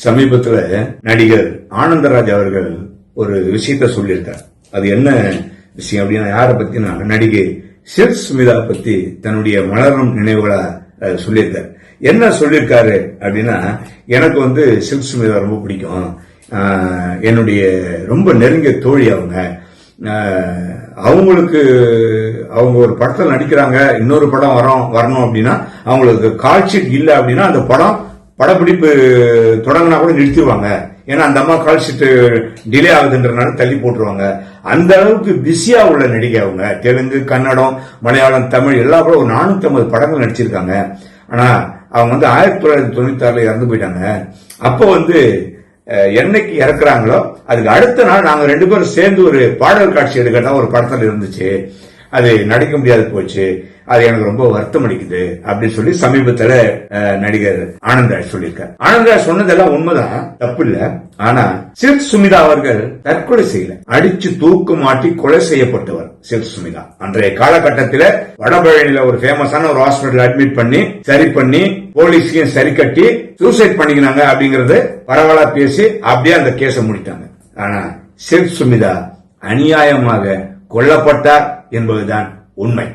சமீபத்துல நடிகர் ஆனந்தராஜ் அவர்கள் ஒரு விஷயத்த சொல்லியிருக்கார். அது என்ன விஷயம் அப்படின்னா, யாரை பத்தினா நடிகை சில்க் ஸ்மிதா பத்தி தன்னுடைய மலரும் நினைவுகளா சொல்லியிருக்காரு. என்ன சொல்லியிருக்காரு அப்படின்னா, எனக்கு சில்க் ஸ்மிதா ரொம்ப பிடிக்கும், என்னுடைய ரொம்ப நெருங்கிய தோழி அவங்களுக்கு அவங்க ஒரு படத்தில் நடிக்கிறாங்க, இன்னொரு படம் வரணும் அப்படின்னா அவங்களுக்கு கால்ஷீட் இல்லை அப்படின்னா அந்த படப்பிடிப்பு தொடங்கினா கூட நிறுத்திடுவாங்க. ஏன்னா அந்த அம்மா கால்ஷீட் டிலே ஆகுதுன்றனால தள்ளி போட்டுருவாங்க. அந்த அளவுக்கு பிஸியா உள்ள நடிகை அவங்க. தெலுங்கு, கன்னடம், மலையாளம், தமிழ் எல்லா கூட ஒரு 450 படங்கள் நடிச்சிருக்காங்க. ஆனா அவங்க 1996 இறந்து போயிட்டாங்க. அப்போ என்னைக்கு இறக்குறாங்களோ அதுக்கு அடுத்த நாள் நாங்க 2 பேரும் சேர்ந்து ஒரு பாடல் காட்சி எடுக்கிறதா ஒரு படத்துல இருந்துச்சு. அது நடிக்க முடியாது போச்சு. அது எனக்கு ரொம்ப வருத்தம் அளிக்குது அப்படின்னு சொல்லி சமீபத்துல நடிகர் ஆனந்தராஜ் சொல்லியிருக்காரு. ஆனந்தராஜ் சொன்னதெல்லாம் உண்மைதான், தப்பு இல்ல. ஆனா சில்க் ஸ்மிதா அவர்கள் தற்கொலை செய்யல, அடிச்சு தூக்கு மாட்டி கொலை செய்யப்பட்டவர் சில்க் ஸ்மிதா. அன்றைய காலகட்டத்தில் வடபழனியில ஒரு ஃபேமஸான ஒரு ஹாஸ்பிட்டல் அட்மிட் பண்ணி சரி பண்ணி போலீஸையும் சரி கட்டி சூசைட் பண்ணிக்கிறாங்க அப்படிங்கறது பரவலா பேசி அப்படியே அந்த கேஸ முடித்தாங்க. ஆனா சில்க் ஸ்மிதா அநியாயமாக கொல்லப்பட்டார் என்பதுதான் உண்மை.